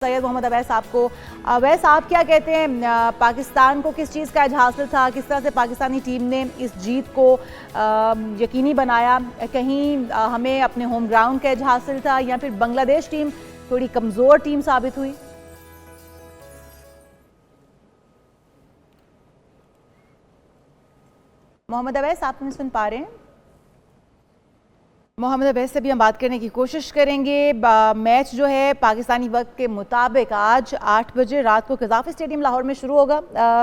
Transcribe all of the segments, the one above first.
सैयद मोहम्मद अवैस साहब को। अवैस साहब क्या कहते हैं, पाकिस्तान को किस चीज़ का आज हासिल था, किस तरह से पाकिस्तानी टीम ने इस जीत को यकीनी बनाया, कहीं हमें अपने होम ग्राउंड का आज हासिल था या फिर बांग्लादेश टीम थोड़ी कमज़ोर टीम साबित हुई? मोहम्मद अवैस आप हमें सुन पा रहे हैं? मोहम्मद अवैस से भी हम बात करने की कोशिश करेंगे। मैच जो है पाकिस्तानी वक्त के मुताबिक आज 8 बजे रात को कज़ाफ़ी स्टेडियम लाहौर में शुरू होगा।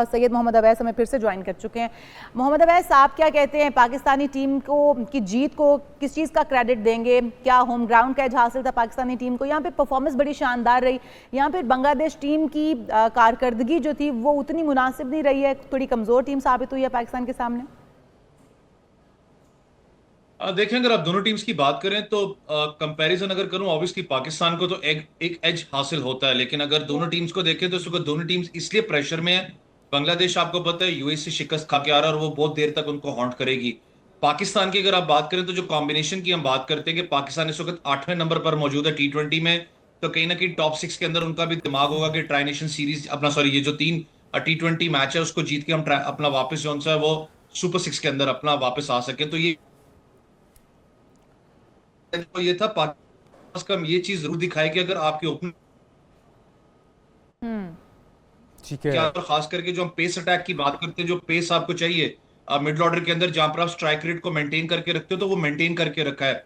सैयद मोहम्मद अवैस हमें फिर से ज्वाइन कर चुके हैं। मोहम्मद अवैस आप क्या कहते हैं, पाकिस्तानी टीम को की जीत को किस चीज़ का क्रेडिट देंगे? क्या होम ग्राउंड का एज हासिल था पाकिस्तानी टीम को? यहाँ पर परफॉर्मेंस बड़ी शानदार रही, यहाँ पर बांग्लादेश टीम की कारकर्दगी जो थी वो उतनी मुनासिब नहीं रही है, थोड़ी कमज़ोर टीम साबित हुई है पाकिस्तान के सामने? देखें, अगर आप दोनों टीम्स की बात करें तो कंपैरिजन अगर करूं, ऑब्वियसली पाकिस्तान को तो एक एज हासिल होता है, लेकिन अगर दोनों टीम्स को देखें तो इस वक्त दोनों टीम्स इसलिए प्रेशर में है। बांग्लादेश आपको पता है यूएई से शिकस्त खा के आ रहा है और वो बहुत देर तक उनको हॉन्ट करेगी। पाकिस्तान की अगर आप बात करें तो जो कॉम्बिनेशन की हम बात करते हैं कि पाकिस्तान इस वक्त 8वें नंबर पर मौजूद है T20 में, तो कहीं ना कहीं टॉप 6 के अंदर उनका भी दिमाग होगा कि ट्राई नेशन सीरीज अपना, सॉरी, ये जो 3 T20 मैच है उसको जीत के हम अपना वापस जो है वो सुपर 6 के अंदर अपना वापस आ सके। तो ये था पास का, ये चीज जरूर दिखाई कि अगर आपके ओपन ठीक है। क्या, और खास करके जो हम पेस अटैक की बात करते हैं, जो पेस आपको चाहिए मिडिल ऑर्डर के अंदर, जहां पर आप स्ट्राइक रेट को मेंटेन करके रखते हो तो वो मेंटेन करके रखा है।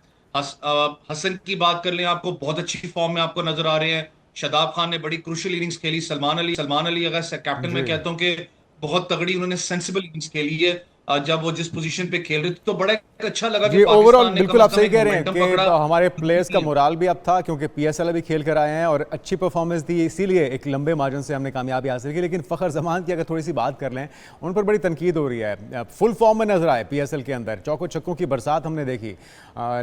हसन की बात कर लें, आपको बहुत अच्छी फॉर्म में आपको नजर आ रहे हैं। शादाब खान ने बड़ी क्रूशियल इनिंग्स खेली। सलमान अली अगर कैप्टन में जी कहता हूं कि बहुत तगड़ी उन्होंने सेंसिबल इनिंग्स खेली है। जब वो जिस पोजीशन पे खेल रहे थे तो बड़ा एक अच्छा लगा कि जी, ओवरऑल पाकिस्तान ने कम बिल्कुल से आप कम सही एक कह रहे हैं मोमेंटम कि पकड़ा। हमारे प्लेयर्स का मोराल भी अब था, क्योंकि पीएसएल अभी खेल कर आए हैं और अच्छी परफॉर्मेंस दी, इसीलिए एक लंबे मार्जिन से हमने कामयाबी हासिल की। लेकिन फ़खर जमान की अगर थोड़ी सी बात कर लें, उन पर बड़ी तनकीद हो रही है। फुल फॉर्म में नजर आए पीएसएल के अंदर, चौकों छक्कों की बरसात हमने देखी,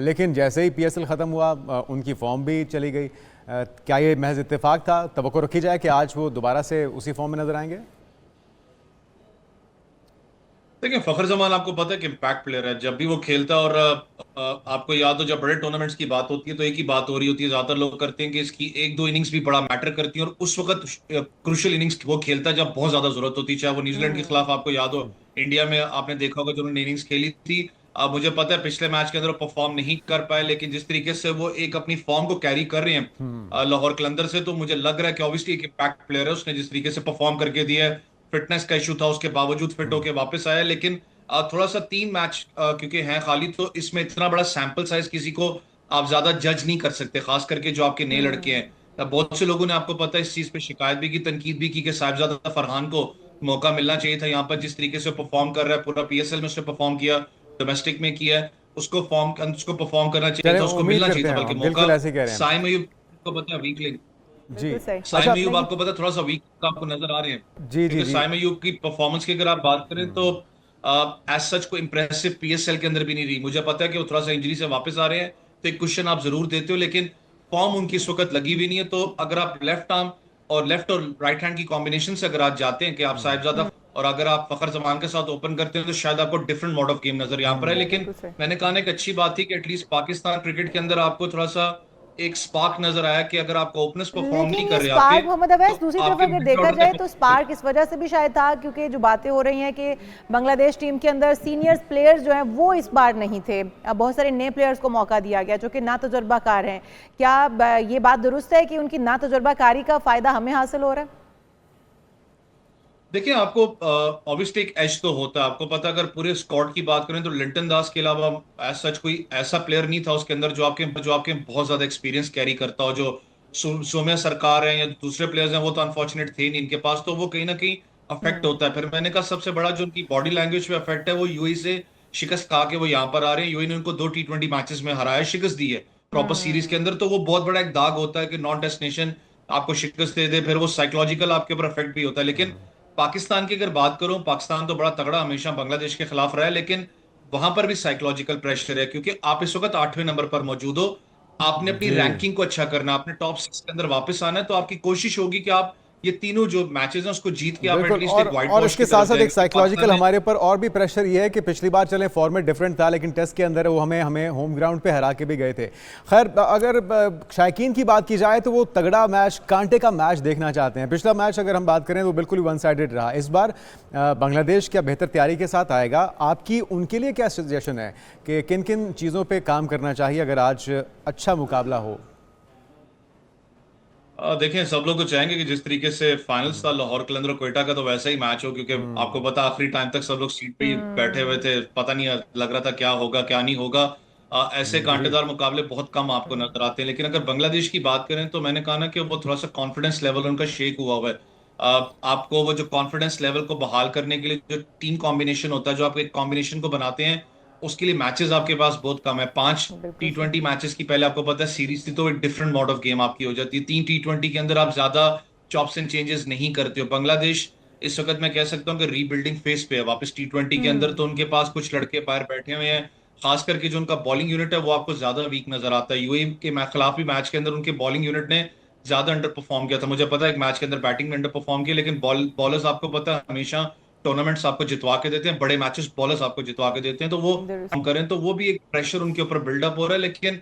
लेकिन जैसे ही पीएसएल ख़त्म हुआ उनकी फॉर्म भी चली गई। क्या ये महज इत्तेफाक था? तवक्को रखी जाए कि आज वो दोबारा से उसी फॉर्म में नजर आएंगे? देखिए, फखर जमान आपको पता है कि इम्पैक्ट प्लेयर है। जब भी वो खेलता है और आपको याद हो, जब बड़े टूर्नामेंट्स की बात होती है तो एक ही बात हो रही होती है, ज्यादातर लोग करते हैं कि इसकी एक दो इनिंग्स भी बड़ा मैटर करती है, और उस वक्त क्रूशियल इनिंग्स वो खेलता है जब बहुत ज्यादा जरूरत होती है। चाहे वो न्यूजीलैंड के खिलाफ आपको याद हो, इंडिया में आपने देखा होगा जो उन्होंने इनिंग्स खेली थी। मुझे पता है पिछले मैच के अंदर वो परफॉर्म नहीं कर पाए, लेकिन जिस तरीके से वो एक अपनी फॉर्म को कैरी कर रहे हैं लाहौर कलंदर से, तो मुझे लग रहा है कि ऑब्वियसली एक इम्पैक्ट प्लेयर है। उसने जिस तरीके से परफॉर्म करके दिया है, फिटनेस का इशू था, उसके बावजूद फिट होकर वापस आया। लेकिन थोड़ा सा 3 मैच क्योंकि हैं खाली, तो इसमें इतना बड़ा सैंपल साइज किसी को आप ज्यादा जज नहीं कर सकते, खास करके जो आपके नए लड़के हैं। बहुत से लोगों ने आपको पता है इस चीज पे शिकायत भी की, तनकीद भी की कि साहिबजादा फरहान को मौका मिलना चाहिए था यहाँ पर। जिस तरीके से परफॉर्म कर रहा है, पूरा पीएसएल में उसने परफॉर्म किया, डोमेस्टिक में किया है, उसको परफॉर्म करना चाहिए चलें, था, उसको उम्मीद मिलना चाहिए करते था हैं, बल्कि हम मौका। बिल्कुल ऐसे ही कह रहे हैं। साइम अयूब को पता है वीक लिंक, जी। बिल्कुल सही। साइम अच्छा। अयूब आपको पता है थोड़ा सा वीक आपको नजर आ रहे हैं, जी जी क्योंकि जी। साइम अयूब की परफॉर्मेंस की अगर आप बात करें तो एज सच को इंप्रेसिव पीएसएल के अंदर भी नहीं रही। मुझे पता है कि वो थोड़ा सा इंजरी से वापस आ रहे हैं, तो एक क्वेश्चन आप जरूर देते हो, लेकिन फॉर्म उनकी इस वक्त लगी भी नहीं है। तो अगर आप लेफ्ट आर्म और लेफ्ट और राइट हैंड की कॉम्बिनेशन से अगर आप जाते हैं कि आप साहिबजादा, और अगर आप फखर जमान के साथ ओपन करते हैं, तो शायद आपको डिफरेंट मोड ऑफ गेम नजर यहाँ पर है। लेकिन बिल्कुल सही। मैंने कहा ना, एक अच्छी बात थी कि एटलीस्ट पाकिस्तान क्रिकेट के अंदर आपको थोड़ा सा एक स्पार्क नजर आया कि अगर आपका ओपनर्स परफॉर्म नहीं लेकिन ये कर रहे आपके, स्पार्क मोहम्मद अवैस तो दूसरी तरफ आपके अगर मिडिल देखा ऑर्डर जाए तक। तो स्पार्क इस वजह से भी शायद था क्योंकि जो बातें हो रही हैं कि बांग्लादेश टीम के अंदर सीनियर प्लेयर्स जो हैं वो इस बार नहीं थे, बहुत सारे नए प्लेयर्स को मौका दिया गया जो कि ना तजुर्बाकार हैं। क्या ये बात दुरुस्त है कि उनकी ना तजुर्बाकारी का फायदा हमें हासिल हो रहा है? देखिए, आपको ऑब्वियसली एक एज तो होता है। आपको पता है, अगर पूरे स्क्वाड की बात करें तो लिंटन दास के अलावा एज सच कोई ऐसा प्लेयर नहीं था उसके अंदर जो आपके बहुत ज्यादा एक्सपीरियंस कैरी करता हो। जो सौम्या सरकार है या दूसरे प्लेयर्स हैं वो तो अनफॉर्चुनेट थे नहीं इनके पास, तो वो कहीं ना कहीं अफेक्ट होता है। फिर मैंने कहा सबसे बड़ा जो उनकी बॉडी लैंग्वेज पे अफेक्ट है, वो यूएई से शिकस्त खा के वो यहाँ पर आ रहे हैं। यूएई ने उनको 2 T20 मैचेस में हराया, शिकस्त दी है प्रॉपर सीरीज के अंदर, तो वो बहुत बड़ा एक दाग होता है कि नॉन डेस्टिनेशन आपको शिकस्त दे दे, फिर वो साइकोलॉजिकल आपके ऊपर अफेक्ट भी होता है। लेकिन पाकिस्तान की अगर बात करूं, पाकिस्तान तो बड़ा तगड़ा हमेशा बांग्लादेश के खिलाफ रहा है, लेकिन वहां पर भी साइकोलॉजिकल प्रेशर है, क्योंकि आप इस वक्त 8वें नंबर पर मौजूद हो। आपने अपनी जी रैंकिंग को अच्छा करना, आपने टॉप 6 के अंदर वापस आना है, तो आपकी कोशिश होगी कि आप ये तीनों जो मैचेस हैं उसको जीत के आप बिल्कुल। एटलीस्ट एक व्हाइट और वॉश इसके की साथ तरफ साथ एक जाएंगे। साइकोलॉजिकल पाकिस्तान ने हमारे ऊपर और भी प्रेशर ये है कि पिछली बार चले फॉर्मेट डिफरेंट था, लेकिन टेस्ट के अंदर वो हमें होम ग्राउंड पे हरा के भी गए थे। खैर, अगर शायकीन की बात की जाए तो वो तगड़ा मैच, कांटे का मैच देखना चाहते हैं। पिछला मैच अगर हम बात करें तो बिल्कुल वन साइडेड रहा। इस बार बांग्लादेश क्या बेहतर तैयारी के साथ आएगा? आपकी उनके लिए क्या सजेशन है कि किन किन चीज़ों पर काम करना चाहिए अगर आज अच्छा मुकाबला हो? देखें, सब लोग तो चाहेंगे कि जिस तरीके से फाइनल्स था लाहौर कलंदर और क्वेटा का, तो वैसा ही मैच हो, क्योंकि आपको पता आखिरी टाइम तक सब लोग सीट पे ही बैठे हुए थे, पता नहीं लग रहा था क्या होगा क्या नहीं होगा। ऐसे कांटेदार मुकाबले बहुत कम आपको नजर आते हैं। लेकिन अगर बांग्लादेश की बात करें तो मैंने कहा ना कि वो थोड़ा सा कॉन्फिडेंस लेवल उनका शेक हुआ हुआ है। आपको वो जो कॉन्फिडेंस लेवल को बहाल करने के लिए जो टीम कॉम्बिनेशन होता है, जो आप एक कॉम्बिनेशन को बनाते हैं, उसके लिए मैचेस आपके पास बहुत कम है। 5 बिल्कुल सही। T20 मैचेस की पहले आपको पता है सीरीज थी, तो एक डिफरेंट मोड ऑफ गेम आपकी हो जाती है। 3 T20 के अंदर आप ज्यादा चॉप्स एंड चेंजेस नहीं करते हो। बांग्लादेश इस वक्त मैं कह सकता हूँ कि रीबिल्डिंग फेज पे है वापस T20 के अंदर, तो उनके पास कुछ लड़के बाहर बैठे हुए हैं। खास करके जो उनका बॉलिंग यूनिट है वो आपको ज्यादा वीक नजर आता है। यूएई के खिलाफ भी मैच के अंदर उनके बॉलिंग यूनिट ने ज्यादा अंडर परफॉर्म किया था। मुझे पता है एक मैच के अंदर बैटिंग में अंडर परफॉर्म किया, लेकिन बॉलर्स आपको पता है हमेशा टूर्नामेंट्स आपको जितवा के देते हैं, बड़े मैचेस बॉलर्स आपको जितवा के देते हैं, तो वो हम दुरुस्त। करें तो वो भी एक प्रेशर उनके ऊपर बिल्डअप हो रहा है। लेकिन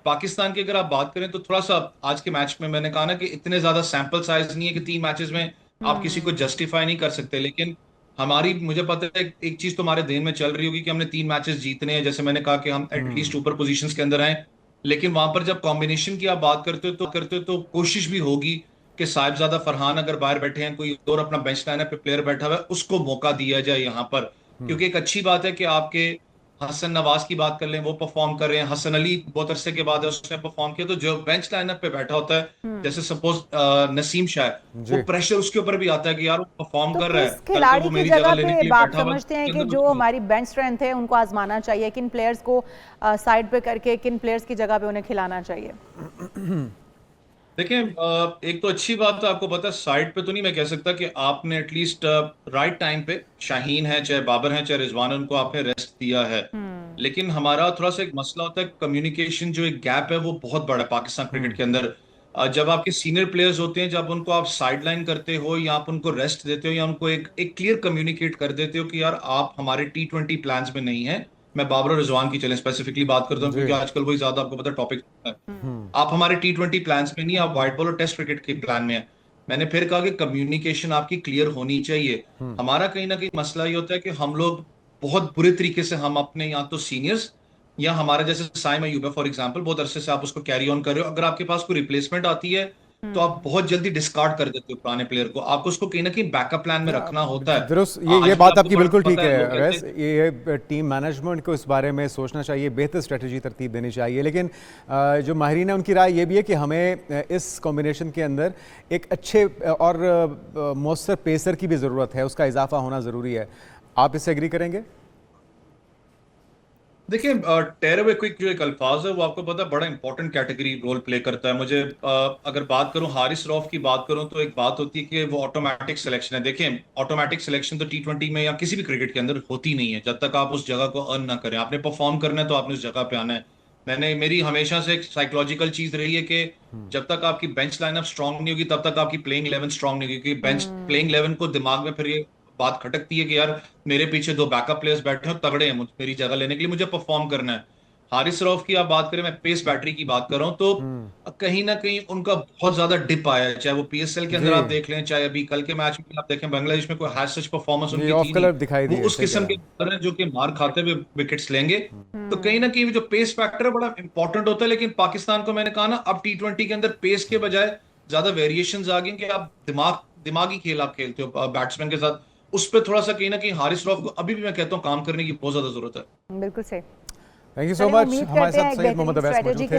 पाकिस्तान की अगर आप बात करें तो थोड़ा सा आज के मैच में मैंने कहा ना कि इतने ज्यादा सैंपल साइज नहीं है कि 3 मैचेस में आप किसी को जस्टिफाई नहीं कर सकते। लेकिन हमारी, मुझे पता है एक चीज तो हमारे देन में चल रही होगी कि हमने 3 मैचेस जीतने हैं। जैसे मैंने कहा कि हम एटलीस्ट ऊपर पोजीशंस के अंदर आए, लेकिन वहां पर जब कॉम्बिनेशन की आप बात करते हो तो कोशिश भी होगी कि साहिबजादा फरहान अगर बाहर बैठे हैं, कोई और अपना बेंच लाइनअप पे प्लेयर बैठा हुआ है, उसको मौका दिया जाए यहाँ पर। क्योंकि एक अच्छी बात है कि आपके हसन नवाज की बात कर लें, वो परफॉर्म कर रहे हैं। हसन अली बहुत अरसे के बाद उसने परफॉर्म किया, तो जो बेंच लाइनअप पे बैठा होता है, जैसे सपोज नसीम शाह, वो जी। प्रेशर उसके ऊपर भी आता है कि यार वो परफॉर्म तो कर रहा है, किस कल को खिलाड़ी वो की मेरी जगह जगह लेने के पे लिए आप बैठा हुआ है, समझते हैं उसके कि अंदर जो कुछ नहीं। हमारी बेंच स्ट्रेंथ है उनको आजमाना चाहिए? किन प्लेयर्स को साइड पे करके किन प्लेयर्स की जगह पे उन्हें खिलाना चाहिए? देखिए, एक तो अच्छी बात है, आपको पता है साइड पे तो नहीं मैं कह सकता कि आपने एटलीस्ट राइट टाइम पे शाहीन है, चाहे बाबर है, चाहे रिजवान है, उनको आपने रेस्ट दिया है। लेकिन हमारा थोड़ा सा एक मसला होता है, कम्युनिकेशन जो एक गैप है वो बहुत बड़ा है पाकिस्तान क्रिकेट के अंदर। जब आपके सीनियर प्लेयर्स होते हैं, जब उनको आप साइडलाइन करते हो या आप उनको रेस्ट देते हो या उनको एक एक क्लियर कम्युनिकेट कर देते हो कि यार आप हमारे T20 प्लान्स में नहीं है। मैं बाबर और रिजवान की चलें स्पेसिफिकली बात करता हूँ, जी। क्योंकि आजकल वही ज्यादा आपको पता टॉपिक है। आप हमारे T20 प्लान्स में नहीं, आप व्हाइट बॉल और टेस्ट क्रिकेट के प्लान में है। मैंने फिर कहा कि कम्युनिकेशन आपकी क्लियर होनी चाहिए। हमारा कहीं ना कहीं मसला ये होता है कि हम लोग बहुत बुरे तरीके से हम अपने या तो सीनियर्स या हमारे जैसे साइम अयूब है फॉर एग्जांपल, बहुत अरसे से आप उसको कैरी ऑन कर रहे हो, अगर आपके पास कोई रिप्लेसमेंट आती है तो आप बहुत जल्दी डिस्कार्ड कर देते हो पुराने प्लेयर को। आपको उसको कहीं ना कहीं बैकअप प्लान में रखना होता है। दुरुस्त, ये आज भी बात आपको आपकी बिल्कुल ठीक पता है, है लोग कहते अवैस। हैं ये टीम मैनेजमेंट को इस बारे में सोचना चाहिए, बेहतर स्ट्रेटजी तरतीब देनी चाहिए। लेकिन जो माहिरीन है उनकी राय ये भी है कि हमें इस कॉम्बिनेशन के अंदर एक अच्छे और मौसर पेसर की भी ज़रूरत है, उसका इजाफा होना ज़रूरी है। आप इससे एग्री करेंगे? देखिए, टेयर अवे क्विक जो एक अल्फाज है वो आपको पता है बड़ा इंपॉर्टेंट कैटेगरी रोल प्ले करता है। मुझे अगर बात करूं हारिस रऊफ की बात करूं तो एक बात होती है कि वो ऑटोमेटिक सिलेक्शन है। देखिए, ऑटोमेटिक सिलेक्शन तो T20 में या किसी भी क्रिकेट के अंदर होती नहीं है जब तक आप उस जगह को अर्न ना करें। आपने परफॉर्म करना है तो आपने उस जगह पे आना है। मेरी हमेशा से एक साइकोलॉजिकल चीज रही है कि जब तक आपकी बेंच लाइनअप स्ट्रांग नहीं होगी तब तक आपकी प्लेइंग 11 स्ट्रांग नहीं होगी, क्योंकि बेंच प्लेइंग 11 को दिमाग में फिर ये बात खटकती है कि यार मेरे पीछे 2 बैकअप प्लेयर्स बैठे हैं, तगड़े हैं, मेरी जगह लेने के लिए मुझे परफॉर्म करना है। हारिस रऊफ की आप बात करें, मैं पेस बैटरी की बात कर रहा हूं, तो कहीं ना कहीं उनका बहुत ज्यादा डिप आया है। चाहे वो PSL के जी। अंदर आप देख लें, चाहे अभी कल के मैच में आप देखें, बांग्लादेश में कोई हैज सच परफॉर्मेंस जी, उनकी ऑफ थी नहीं। कलर दिखाई वो दिए, उस सही कह किस्म रहा के हैं। बॉलर हैं जो कि मार खाते हुए विकेट्स लेंगे। तो कहीं ना कहीं जो पेस फैक्टर है बड़ा इंपॉर्टेंट होता है। लेकिन पाकिस्तान को मैंने कहा ना, अब T20 के अंदर पेस के बजाय ज्यादा वेरिएशंस आ गई कि आप दिमागी खेल आप खेलते हो बैट्समैन के साथ। उस पर थोड़ा सा कहीं ना कहीं हारिस रऊफ को अभी भी मैं कहता हूँ काम करने की बहुत ज्यादा जरूरत है। बिल्कुल सही। थैंक यू सो चलिए, मच। उम्मीद हमारे करते हैं साथ एक सैयद मोहम्मद बेहतरीन अवैस स्ट्रेटेजी मौजूद के थे।